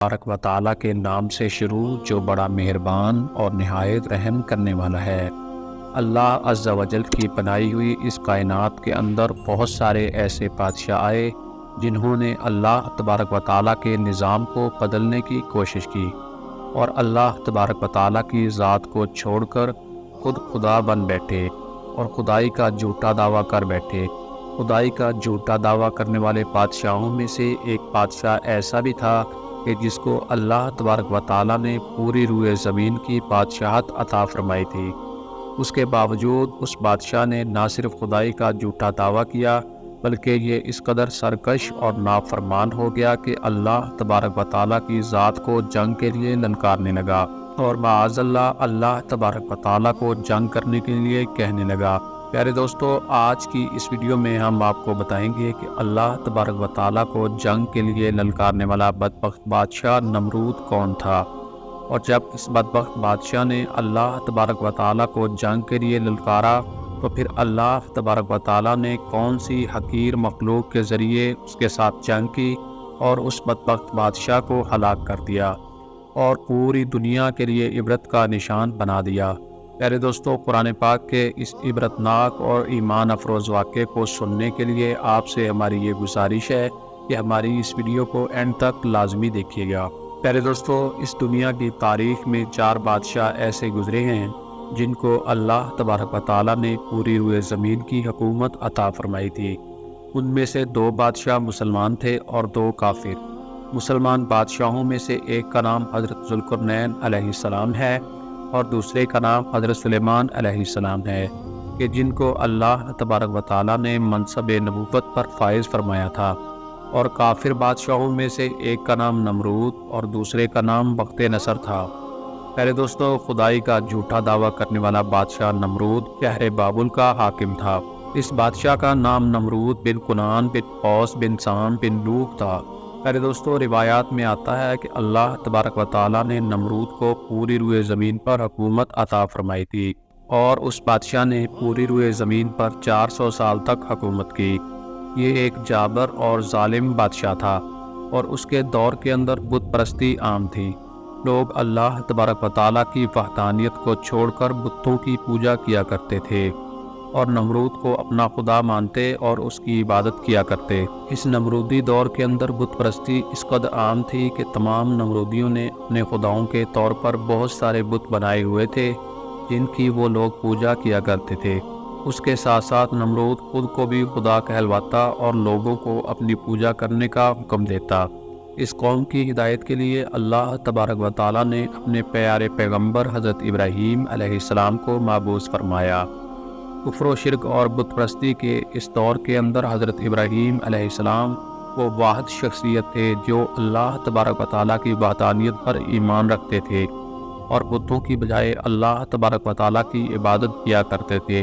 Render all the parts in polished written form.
تبارک و تعالیٰ کے نام سے شروع جو بڑا مہربان اور نہایت رحم کرنے والا ہے۔ اللہ عز و جل کی بنائی ہوئی اس کائنات کے اندر بہت سارے ایسے بادشاہ آئے جنہوں نے اللہ تبارک و تعالیٰ کے نظام کو بدلنے کی کوشش کی اور اللہ تبارک و تعالیٰ کی ذات کو چھوڑ کر خود خدا بن بیٹھے اور خدائی کا جھوٹا دعویٰ کر بیٹھے۔ خدائی کا جھوٹا دعویٰ کرنے والے بادشاہوں میں سے ایک بادشاہ ایسا بھی تھا کہ جس کو اللہ تبارک و تعالیٰ نے پوری روئے زمین کی بادشاہت عطا فرمائی تھی۔ اس کے باوجود اس بادشاہ نے نہ صرف خدائی کا جھوٹا دعویٰ کیا بلکہ یہ اس قدر سرکش اور نافرمان ہو گیا کہ اللہ تبارک و تعالیٰ کی ذات کو جنگ کے لیے للکارنے لگا اور معاذ اللہ تبارک و تعالیٰ کو جنگ کرنے کے لیے کہنے لگا۔ پیارے دوستو، آج کی اس ویڈیو میں ہم آپ کو بتائیں گے کہ اللہ تبارک و تعالیٰ کو جنگ کے لیے للکارنے والا بدبخت بادشاہ نمرود کون تھا، اور جب اس بدبخت بادشاہ نے اللہ تبارک و تعالیٰ کو جنگ کے لیے للکارا تو پھر اللہ تبارک و تعالیٰ نے کون سی حقیر مخلوق کے ذریعے اس کے ساتھ جنگ کی اور اس بدبخت بادشاہ کو ہلاک کر دیا اور پوری دنیا کے لیے عبرت کا نشان بنا دیا۔ پیارے دوستو، قرآن پاک کے اس عبرتناک اور ایمان افروز واقعے کو سننے کے لیے آپ سے ہماری یہ گزارش ہے کہ ہماری اس ویڈیو کو اینڈ تک لازمی دیکھیے گا۔ پیارے دوستو، اس دنیا کی تاریخ میں 4 بادشاہ ایسے گزرے ہیں جن کو اللہ تبارک و تعالیٰ نے پوری روئے زمین کی حکومت عطا فرمائی تھی۔ ان میں سے 2 بادشاہ مسلمان تھے اور 2 کافر۔ مسلمان بادشاہوں میں سے ایک کا نام حضرت ذوالقرنین علیہ السلام ہے اور دوسرے کا نام حضرت سلیمان علیہ السلام ہے کہ جن کو اللہ تبارک و تعالیٰ نے منصب نبوت پر فائز فرمایا تھا۔ اور کافر بادشاہوں میں سے ایک کا نام نمرود اور دوسرے کا نام بخت نصر تھا۔ پہلے دوستو، خدائی کا جھوٹا دعویٰ کرنے والا بادشاہ نمرود شہر بابل کا حاکم تھا۔ اس بادشاہ کا نام نمرود بن کنعان بن قوس بن سام بن لوط تھا۔ پہلے دوستو، روایات میں آتا ہے کہ اللہ تبارک و تعالیٰ نے نمرود کو پوری روئے زمین پر حکومت عطا فرمائی تھی اور اس بادشاہ نے پوری روئے زمین پر 400 سال تک حکومت کی۔ یہ ایک جابر اور ظالم بادشاہ تھا اور اس کے دور کے اندر بت پرستی عام تھی۔ لوگ اللہ تبارک و تعالیٰ کی وحدانیت کو چھوڑ کر بتوں کی پوجا کیا کرتے تھے اور نمرود کو اپنا خدا مانتے اور اس کی عبادت کیا کرتے۔ اس نمرودی دور کے اندر بت پرستی اس قدر عام تھی کہ تمام نمرودیوں نے اپنے خداؤں کے طور پر بہت سارے بت بنائے ہوئے تھے جن کی وہ لوگ پوجا کیا کرتے تھے۔ اس کے ساتھ ساتھ نمرود خود کو بھی خدا کہلواتا اور لوگوں کو اپنی پوجا کرنے کا حکم دیتا۔ اس قوم کی ہدایت کے لیے اللہ تبارک و تعالیٰ نے اپنے پیارے پیغمبر حضرت ابراہیم علیہ السلام کو مبعوث فرمایا۔ کفر و شرک اور بت پرستی کے اس دور کے اندر حضرت ابراہیم علیہ السلام وہ واحد شخصیت تھے جو اللہ تبارک و تعالیٰ کی وحدانیت پر ایمان رکھتے تھے اور بتوں کی بجائے اللہ تبارک و تعالیٰ کی عبادت کیا کرتے تھے۔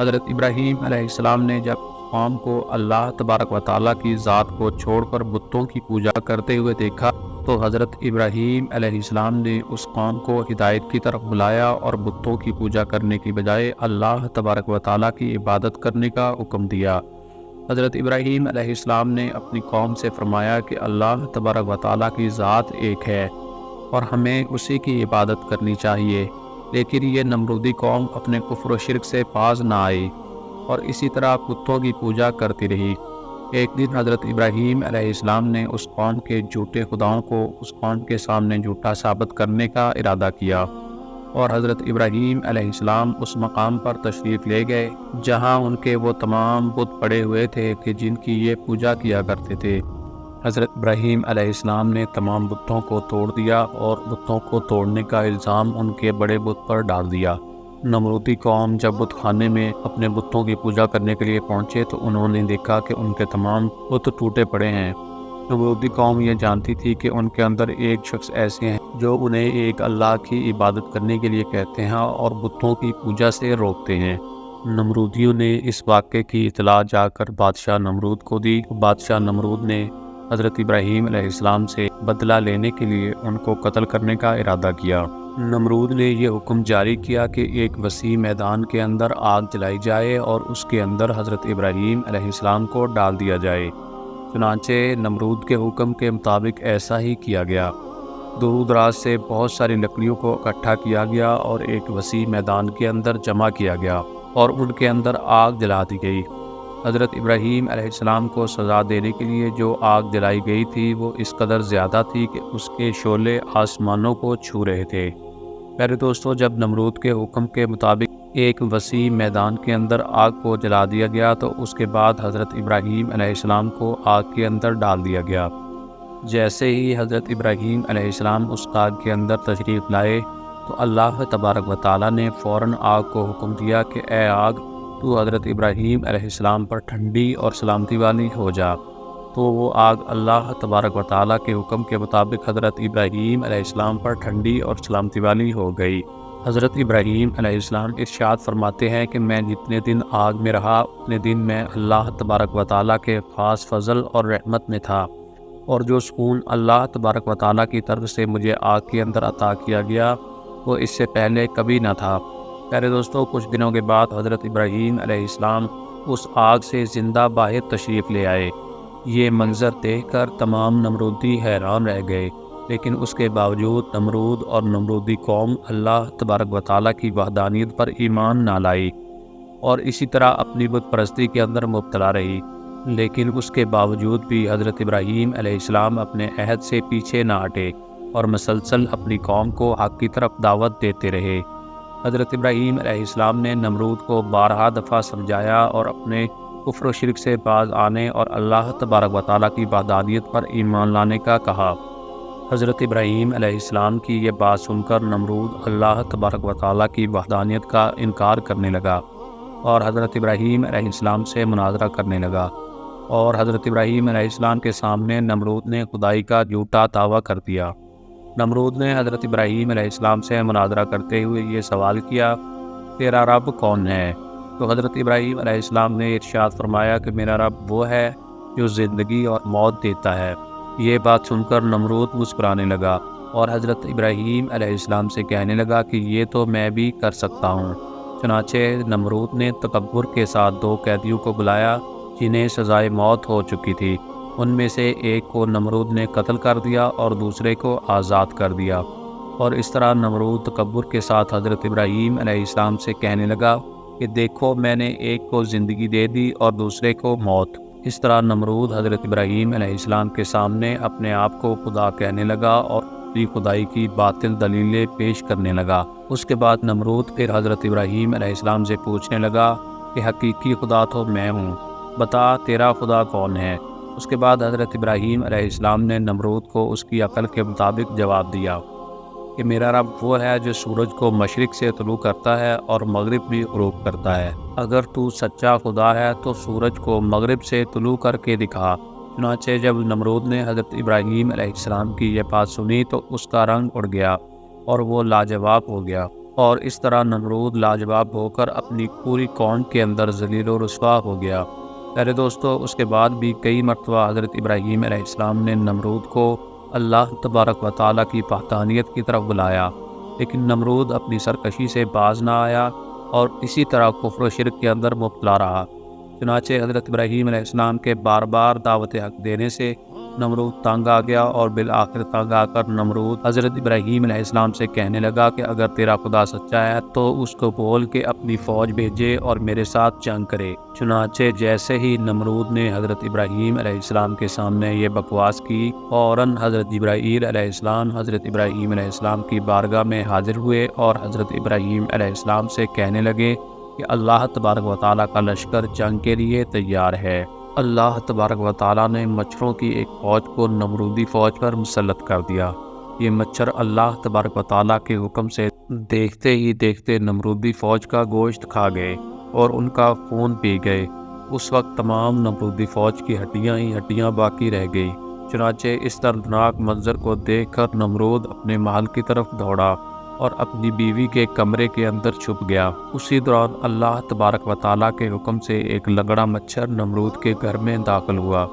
حضرت ابراہیم علیہ السلام نے جب قوم کو اللہ تبارک و تعالیٰ کی ذات کو چھوڑ کر بتوں کی پوجا کرتے ہوئے دیکھا تو حضرت ابراہیم علیہ السلام نے اس قوم کو ہدایت کی طرف بلایا اور بتوں کی پوجا کرنے کی بجائے اللہ تبارک و تعالیٰ کی عبادت کرنے کا حکم دیا۔ حضرت ابراہیم علیہ السلام نے اپنی قوم سے فرمایا کہ اللہ تبارک و تعالیٰ کی ذات ایک ہے اور ہمیں اسی کی عبادت کرنی چاہیے، لیکن یہ نمرودی قوم اپنے کفر و شرک سے باز نہ آئی اور اسی طرح بتوں کی پوجا کرتی رہی۔ ایک دن حضرت ابراہیم علیہ السلام نے اس قوم کے جھوٹے خداؤں کو اس قوم کے سامنے جھوٹا ثابت کرنے کا ارادہ کیا اور حضرت ابراہیم علیہ السلام اس مقام پر تشریف لے گئے جہاں ان کے وہ تمام بت پڑے ہوئے تھے کہ جن کی یہ پوجا کیا کرتے تھے۔ حضرت ابراہیم علیہ السلام نے تمام بتوں کو توڑ دیا اور بتوں کو توڑنے کا الزام ان کے بڑے بت پر ڈال دیا۔ نمرودی قوم جب بت خانے میں اپنے بتوں کی پوجا کرنے کے لیے پہنچے تو انہوں نے دیکھا کہ ان کے تمام بت ٹوٹے پڑے ہیں۔ نمرودی قوم یہ جانتی تھی کہ ان کے اندر ایک شخص ایسے ہیں جو انہیں ایک اللہ کی عبادت کرنے کے لیے کہتے ہیں اور بتوں کی پوجا سے روکتے ہیں۔ نمرودیوں نے اس واقعے کی اطلاع جا کر بادشاہ نمرود کو دی۔ بادشاہ نمرود نے حضرت ابراہیم علیہ السلام سے بدلہ لینے کے لیے ان کو قتل کرنے کا ارادہ کیا۔ نمرود نے یہ حکم جاری کیا کہ ایک وسیع میدان کے اندر آگ جلائی جائے اور اس کے اندر حضرت ابراہیم علیہ السلام کو ڈال دیا جائے۔ چنانچہ نمرود کے حکم کے مطابق ایسا ہی کیا گیا۔ دور دراز سے بہت ساری لکڑیوں کو اکٹھا کیا گیا اور ایک وسیع میدان کے اندر جمع کیا گیا اور ان کے اندر آگ جلا دی گئی۔ حضرت ابراہیم علیہ السلام کو سزا دینے کے لیے جو آگ جلائی گئی تھی وہ اس قدر زیادہ تھی کہ اس کے شعلے آسمانوں کو چھو رہے تھے۔ پیارے دوستو، جب نمرود کے حکم کے مطابق ایک وسیع میدان کے اندر آگ کو جلا دیا گیا تو اس کے بعد حضرت ابراہیم علیہ السلام کو آگ کے اندر ڈال دیا گیا۔ جیسے ہی حضرت ابراہیم علیہ السلام اس آگ کے اندر تشریف لائے تو اللہ تبارک و تعالیٰ نے فوراً آگ کو حکم دیا کہ اے آگ، تو حضرت ابراہیم علیہ السلام پر ٹھنڈی اور سلامتی والی ہو جا۔ تو وہ آگ اللہ تبارک و تعالیٰ کے حکم کے مطابق حضرت ابراہیم علیہ السلام پر ٹھنڈی اور سلامتی والی ہو گئی۔ حضرت ابراہیم علیہ السلام ارشاد فرماتے ہیں کہ میں جتنے دن آگ میں رہا اتنے دن میں اللہ تبارک و تعالیٰ کے خاص فضل اور رحمت میں تھا، اور جو سکون اللہ تبارک و تعالیٰ کی طرف سے مجھے آگ کے اندر عطا کیا گیا وہ اس سے پہلے کبھی نہ تھا۔ پیارے دوستو، کچھ دنوں کے بعد حضرت ابراہیم علیہ السلام اس آگ سے زندہ باہر تشریف لے آئے۔ یہ منظر دیکھ کر تمام نمرودی حیران رہ گئے، لیکن اس کے باوجود نمرود اور نمرودی قوم اللہ تبارک و تعالیٰ کی وحدانیت پر ایمان نہ لائی اور اسی طرح اپنی بت پرستی کے اندر مبتلا رہی۔ لیکن اس کے باوجود بھی حضرت ابراہیم علیہ السلام اپنے عہد سے پیچھے نہ ہٹے اور مسلسل اپنی قوم کو حق کی طرف دعوت دیتے رہے۔ حضرت ابراہیم علیہ السلام نے نمرود کو بارہا دفعہ سمجھایا اور اپنے کفر و شرک سے باز آنے اور اللہ تبارک و تعالیٰ کی وحدانیت پر ایمان لانے کا کہا۔ حضرت ابراہیم علیہ السلام کی یہ بات سن کر نمرود اللہ تبارک و تعالیٰ کی وحدانیت کا انکار کرنے لگا اور حضرت ابراہیم علیہ السلام سے مناظرہ کرنے لگا، اور حضرت ابراہیم علیہ السلام کے سامنے نمرود نے خدائی کا جھوٹا دعویٰ کر دیا۔ نمرود نے حضرت ابراہیم علیہ السلام سے مناظرہ کرتے ہوئے یہ سوال کیا، تیرا رب کون ہے؟ تو حضرت ابراہیم علیہ السلام نے ارشاد فرمایا کہ میرا رب وہ ہے جو زندگی اور موت دیتا ہے۔ یہ بات سن کر نمرود مسکرانے لگا اور حضرت ابراہیم علیہ السلام سے کہنے لگا کہ یہ تو میں بھی کر سکتا ہوں۔ چنانچہ نمرود نے تکبر کے ساتھ 2 قیدیوں کو بلایا جنہیں سزائے موت ہو چکی تھی۔ ان میں سے ایک کو نمرود نے قتل کر دیا اور دوسرے کو آزاد کر دیا، اور اس طرح نمرود تکبر کے ساتھ حضرت ابراہیم علیہ السلام سے کہنے لگا کہ دیکھو، میں نے ایک کو زندگی دے دی اور دوسرے کو موت۔ اس طرح نمرود حضرت ابراہیم علیہ السلام کے سامنے اپنے آپ کو خدا کہنے لگا اور اپنی خدائی کی باطل دلیلیں پیش کرنے لگا۔ اس کے بعد نمرود پھر حضرت ابراہیم علیہ السلام سے پوچھنے لگا کہ حقیقی خدا تو میں ہوں، بتا تیرا خدا کون ہے؟ اس کے بعد حضرت ابراہیم علیہ السلام نے نمرود کو اس کی عقل کے مطابق جواب دیا کہ میرا رب وہ ہے جو سورج کو مشرق سے طلوع کرتا ہے اور مغرب بھی غروب کرتا ہے۔ اگر تو سچا خدا ہے تو سورج کو مغرب سے طلوع کر کے دکھا۔ چنانچہ جب نمرود نے حضرت ابراہیم علیہ السلام کی یہ بات سنی تو اس کا رنگ اڑ گیا اور وہ لاجواب ہو گیا، اور اس طرح نمرود لاجواب ہو کر اپنی پوری قوم کے اندر ذلیل و رسوا ہو گیا۔ پیارے دوستو، اس کے بعد بھی کئی مرتبہ حضرت ابراہیم علیہ السلام نے نمرود کو اللہ تبارک و تعالیٰ کی وحدانیت کی طرف بلایا، لیکن نمرود اپنی سرکشی سے باز نہ آیا اور اسی طرح کفر و شرک کے اندر مبتلا رہا۔ چنانچہ حضرت ابراہیم علیہ السلام کے بار بار دعوت حق دینے سے نمرود تنگ آ گیا، اور بالآخر تنگ آ کر نمرود حضرت ابراہیم علیہ السلام سے کہنے لگا کہ اگر تیرا خدا سچا ہے تو اس کو بول کے اپنی فوج بھیجے اور میرے ساتھ جنگ کرے۔ چنانچہ جیسے ہی نمرود نے حضرت ابراہیم علیہ السلام کے سامنے یہ بکواس کی، فوراً حضرت جبرائیل علیہ السلام حضرت ابراہیم علیہ السلام کی بارگاہ میں حاضر ہوئے اور حضرت ابراہیم علیہ السلام سے کہنے لگے کہ اللہ تبارک و تعالیٰ کا لشکر جنگ کے لیے تیار ہے۔ اللہ تبارک و تعالیٰ نے مچھروں کی ایک فوج کو نمرودی فوج پر مسلط کر دیا۔ یہ مچھر اللہ تبارک و تعالیٰ کے حکم سے دیکھتے ہی دیکھتے نمرودی فوج کا گوشت کھا گئے اور ان کا خون پی گئے۔ اس وقت تمام نمرودی فوج کی ہڈیاں ہی ہڈیاں باقی رہ گئی۔ چنانچہ اس دردناک منظر کو دیکھ کر نمرود اپنے محل کی طرف دوڑا اور اپنی بیوی کے کمرے کے اندر چھپ گیا۔ اسی دوران اللہ تبارک و تعالیٰ کے حکم سے ایک لنگڑا مچھر نمرود کے گھر میں داخل ہوا۔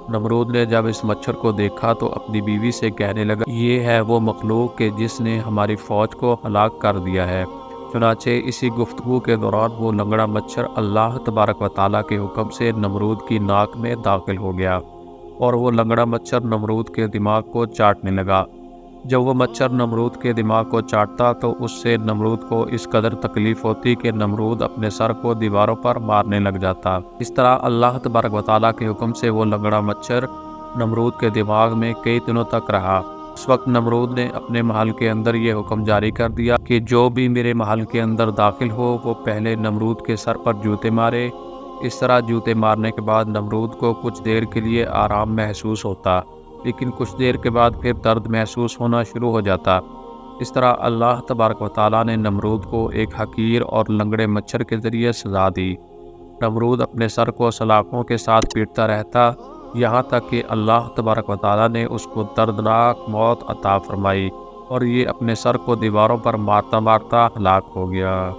نمرود نے جب اس مچھر کو دیکھا تو اپنی بیوی سے کہنے لگا، یہ ہے وہ مخلوق کہ جس نے ہماری فوج کو ہلاک کر دیا ہے۔ چنانچہ اسی گفتگو کے دوران وہ لنگڑا مچھر اللہ تبارک و تعالیٰ کے حکم سے نمرود کی ناک میں داخل ہو گیا اور وہ لنگڑا مچھر نمرود کے دماغ کو چاٹنے لگا۔ جب وہ مچھر نمرود کے دماغ کو چاٹتا تو اس سے نمرود کو اس قدر تکلیف ہوتی کہ نمرود اپنے سر کو دیواروں پر مارنے لگ جاتا۔ اس طرح اللہ تبارک و تعالیٰ کے حکم سے وہ لنگڑا مچھر نمرود کے دماغ میں کئی دنوں تک رہا۔ اس وقت نمرود نے اپنے محل کے اندر یہ حکم جاری کر دیا کہ جو بھی میرے محل کے اندر داخل ہو وہ پہلے نمرود کے سر پر جوتے مارے۔ اس طرح جوتے مارنے کے بعد نمرود کو کچھ دیر کے لیے آرام محسوس ہوتا، لیکن کچھ دیر کے بعد پھر درد محسوس ہونا شروع ہو جاتا۔ اس طرح اللہ تبارک و تعالیٰ نے نمرود کو ایک حقیر اور لنگڑے مچھر کے ذریعے سزا دی۔ نمرود اپنے سر کو سلاخوں کے ساتھ پیٹتا رہتا، یہاں تک کہ اللہ تبارک و تعالیٰ نے اس کو دردناک موت عطا فرمائی اور یہ اپنے سر کو دیواروں پر مارتا مارتا ہلاک ہو گیا۔